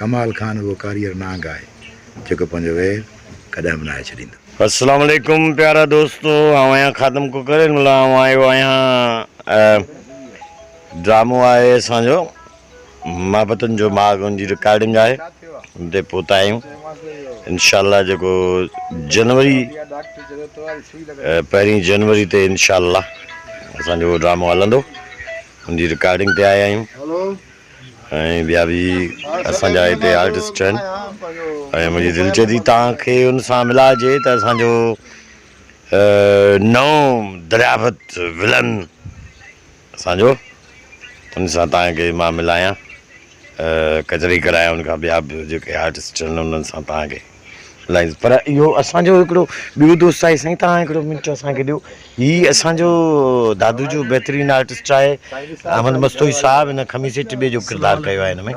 कमाल खान वो कारीगर नांग आहे जेको पंहिंजो वेर कॾहिं बनाए छॾींदो। अस्सलाम वालेकुम प्यारा दोस्तों, आया खादम खोखर आयो आहियां। ड्रामो आहे असांजो मोहबतुन जो माग, उनजी रिकॉर्डिंग आहे, उते पहुता आहियूं इंशाअल्लाह। जेको जनवरी 1 जनवरी ते इंशाअल्लाह असांजो ड्रामो हलंदो, उनजी रिकॉर्डिंग ते आया आहियूं। ऐं ॿिया बि असांजा हिते आर्टिस्ट आहिनि ऐं मुंहिंजी दिलि चए थी तव्हांखे उन सां मिलाइजे त असांजो नओं दरियावत विलन असांजो, उन सां तव्हांखे मां मिलायां, कचरी करायां उनखां ॿिया बि जेके आर्टिस्ट आहिनि उन्हनि सां तव्हांखे मिलाईंदुसि। पर इहो असांजो हिकिड़ो ॿियो दोस्त आहे साईं, तव्हां हिकिड़ो मिंट असांखे ॾियो। हीअ असांजो दादू जो बहितरीनु आर्टिस्ट आहे अहमद मस्तोई साहिबु, हिन खमीसे टिबे जो किरदारु कयो आहे हिन में।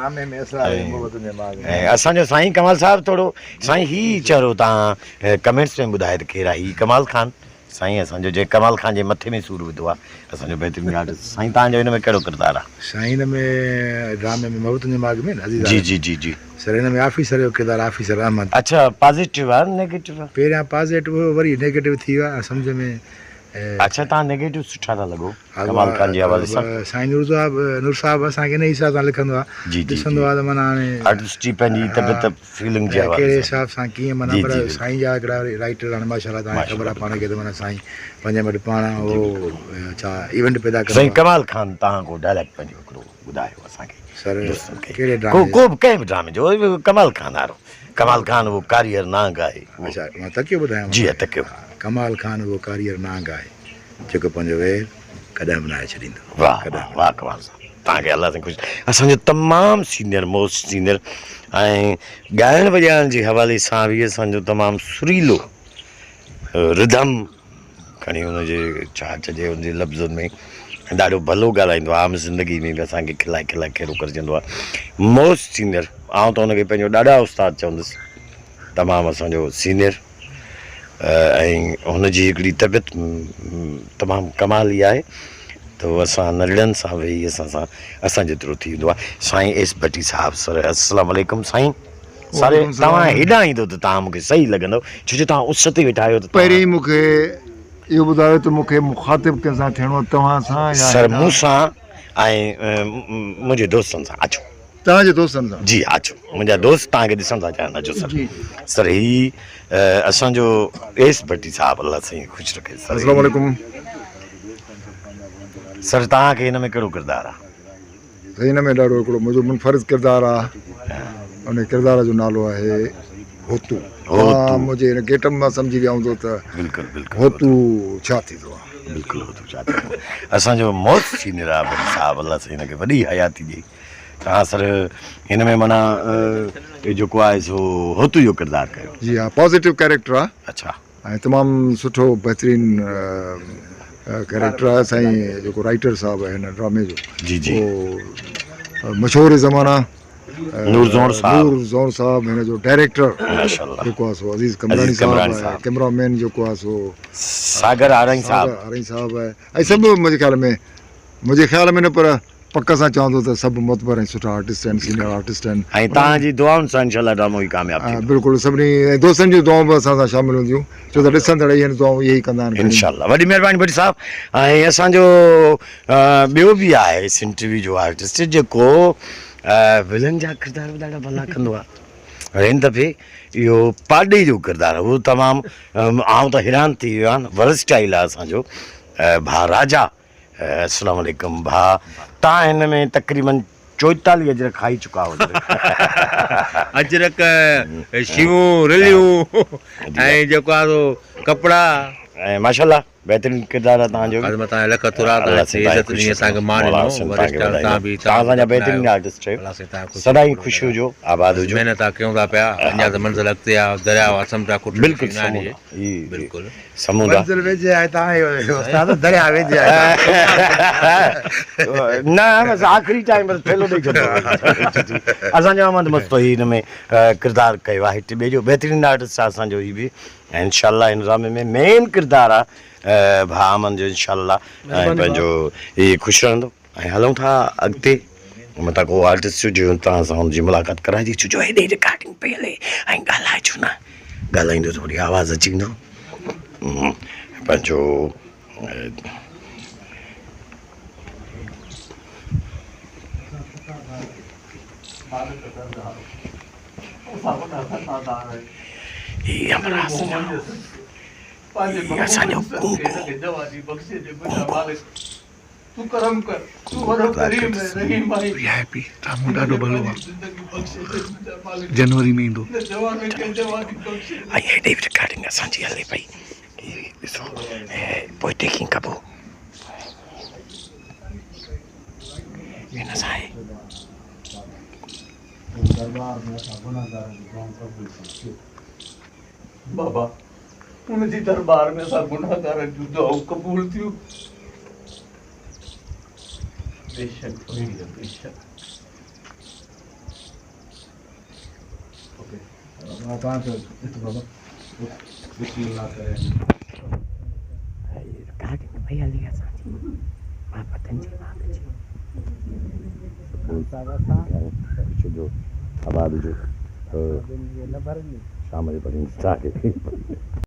ऐं असांजो साईं कमाल साहिबु, थोरो साईं हीअ चयो तव्हां कमेंट्स में ॿुधाए त केरु आहे हीअ कमाल खान साईं, असांजो जे कमाल खान जे मथे में सूरु विधो आहे असांजो बहितरीनु आर्टिस्ट। साईं तव्हांजो हिन में कहिड़ो किरदारु आहे? साईं हिन में ड्रामे में मोहबतुन जे माग में जी जी जी जी सर, हिन में ऑफिसर जो किरदारु ऑफिसर अहमद। अच्छा, पॉज़िटिव आहे नेगेटिव आहे? पहिरियां पॉज़िटिव हुओ, वरी नेगेटिव थी वियो आहे सम्झ में। अच्छा, तव्हां नेगेटिव सुठा था लॻो कमाल खान जे हवाले सां। साईं नूर साहिबु असांखे हिन हिसाब सां लिखंदो आहे, ॾिसंदो आहे त माना हाणे आर्टिस्ट जी पंहिंजी तबियत फीलिंग जे हवाले कहिड़े हिसाब सां कीअं माना। पर साईं जा हिकिड़ा राइटर हाणे माशाल्लाह तव्हांखे ख़बर आहे पाण खे त माना साईं पंहिंजे वटि पाण उहो छा इवेंट पैदा कंदो। साईं कमाल खान तव्हां को डायलॉग पंहिंजो हिकिड़ो ॿुधायो असांखे सर, कहिड़े ड्रामे को बि कंहिं बि ड्रामे जो, कमाल खान वारो। कमाल खान वो कारीगर नांग आहे। अच्छा, मां तकियो ॿुधायां? जी तकियो। कमाल खान वो कारीगर नांग आहे जेको पंहिंजो वेर कॾहिं बनाए छॾींदो। वाह वाह कमाल साहब, तव्हांखे अलाह सां ख़ुशि। असांजो तमामु सीनियर मोस्ट सीनियर ऐं ॻाइण वॼाइण जे हवाले सां बि असांजो तमामु सुरीलो रिदम खणी हुनजे छा चइजे हुनजे लफ़्ज़नि में ॾाढो भलो ॻाल्हाईंदो आहे। आम ज़िंदगी में बि असांखे खिलाए खिलाए खेरो करजंदो आहे। मोस्ट सीनियर, आउं त हुनखे पंहिंजो ॾाढा उस्ताद चवंदुसि, तमामु असांजो सीनियर। ऐं हुनजी हिकिड़ी तबियत तमामु कमाल ई आहे, त असां नरिड़नि सां वेही असां जेतिरो थी वेंदो आहे। साईं एस भट्टी साहिबु सर, अस्सलाम वालेकुम साईं। सारे तव्हां हेॾां ईंदो त तव्हां मूंखे सही लॻंदो, छो जो तव्हां उस ते वेठा आहियो। त पहिरीं मूंखे इहो ॿुधायो त मूंखे मुखातिब कंहिंसां थियणो तव्हां सां या सर मूं सां ऐं मुंहिंजे दोस्तनि सां? अचो, तव्हांजे दोस्तनि सां? जी अचो, मुंहिंजा दोस्त तव्हांखे ॾिसण था चाहिनि। अचो सर। सर हीअ असांजो एस भट्टी साहिबु, अलाह साईं ख़ुशि रखे। अस्सलाम वालेकुम सर, तव्हांखे हिन में कहिड़ो किरदारु आहे? हिन में ॾाढो हिकिड़ो मुंहिंजो मुनफ़रिद किरदारु आहे, उन किरदार जो नालो आहे होतू। मुंहिंजे हिन गेटअप मां सम्झी विया हूंदो त बिल्कुलु बिल्कुलु होतू छा थींदो आहे। बिल्कुलु होतू छा थींदो आहे। असांजो मोस्ट सीनियर आहे भट्टी साहिबु, अलाह साईं हिनखे वॾी हयाती ॾिए। तव्हां सर हिन में माना जेको आहे सो होतू जो किरदारु कयो? जी हा, पॉज़िटिव कैरेक्टर आहे। अच्छा, ऐं तमामु सुठो बहितरीनु कैरेक्टर आहे। साईं जेको राइटर साहिबु आहे हिन ड्रामे जो, जी जी, मशहूरु ज़माना नूर ज़ोर साहिबु हिन जो डायरेक्टर माशाअल्लाह जेको आहे सो अज़ीज़ कमरानी साहिबु आहे। कैमरामैन जेको आहे सो सागर आरई साहिबु आहे। ऐं सभु मुंहिंजे ख़्याल में न, पर पक सां चवंदो त सभु मोतबर ऐं सुठा आर्टिस्ट आहिनि, सीनियर आर्टिस्ट आहिनि। ऐं तव्हांजी दुआउनि सां इंशाअल्लाह ड्रामो ई कामयाबु थींदो। बिल्कुलु, सभिनी दोस्तनि जूं दुआऊं बि असां सां शामिलु हूंदियूं, छो त ॾिसंदड़ इहे दुआऊं इहे ई कंदा आहिनि इंशाअल्लाह। वॾी महिरबानी भट्टी साहिबु। ऐं असांजो ॿियो बि आहे सिंध टीवी जो आर्टिस्ट जेको विलन जा किरदार बि ॾाढा भला कंदो आहे। हिन दफ़े इहो पाॾे जो किरदारु आहे, उहो तमामु आउं त हैरान थी वियो आहे। वर्सटाइल आहे असांजो भाउ राजा। अस्सलाम वालेकुम भाउ, तव्हां हिन में तक़रीबन 44 अजरक खाई चुका हो। अजरक, शिवूं, रिलियूं ऐं जेको आहे कपिड़ा ऐं माशाअल्लाह बेहतरीन किरदार आहे तव्हांजो। तव्हां लख तुरा असांखे मान तव्हां बेहतरीन आर्टिस्ट आहियो। सदाई ख़ुशि हुजो, आबाद हुजो, महिनत कयूं था पिया, अञा त मंज़िल अॻिते आहे, दरिया आहे, समुंड कुट बिल्कुलु बिल्कुलु समुंड मंज़िल वेझे आहे, तव्हां दरिया वेझे आहे। न बसि आख़िरी टाइम बसि फेलो ॾेई छॾियो। असांजो अहमद मस्तोई हिन में किरदारु कयो आहे, हिते ॿिए जो बेहतरीन आर्टिस्ट आहे असांजो हीउ बि। ऐं इंशाअल्लाह हिन ड्रामे में मेन किरदारु आहे भाउ अमन जो इंशाअल्लाह। ऐं पंहिंजो हीउ ख़ुशि रहंदो। ऐं हलूं था अॻिते मतिलबु को आर्टिस्ट जो तव्हां सां हुनजी मुलाक़ात कराइजी छो जो हेॾे रिकॉर्डिंग पई हले ऐं ॻाल्हाए छो न ॻाल्हाईंदो थोरी आवाज़ अची वेंदो पंहिंजो असांजो तू करम कर तू वॾो करीम है रहीम भाई वीआईपी साम्हूं ॾाढो भलो आहे जनवरी में ईंदो जवानी के जवानी बख्शे ऐं हेॾे बि रिकॉर्डिंग असांजी हले पई ॾिसो पोइ टेकिंग कबो हिन सां आहे बाबा उनजी दरबार में असां गुनाहगारनि जूं दुआऊं क़बूल थियूं बेशक बेशक ओके तव्हां चओ बाबा बिस्मिल्लाह करे रिकॉर्डिंग पई हली असांजी मोहबतुन जी माग जी जो आबाद जो शाम जो पढ़ी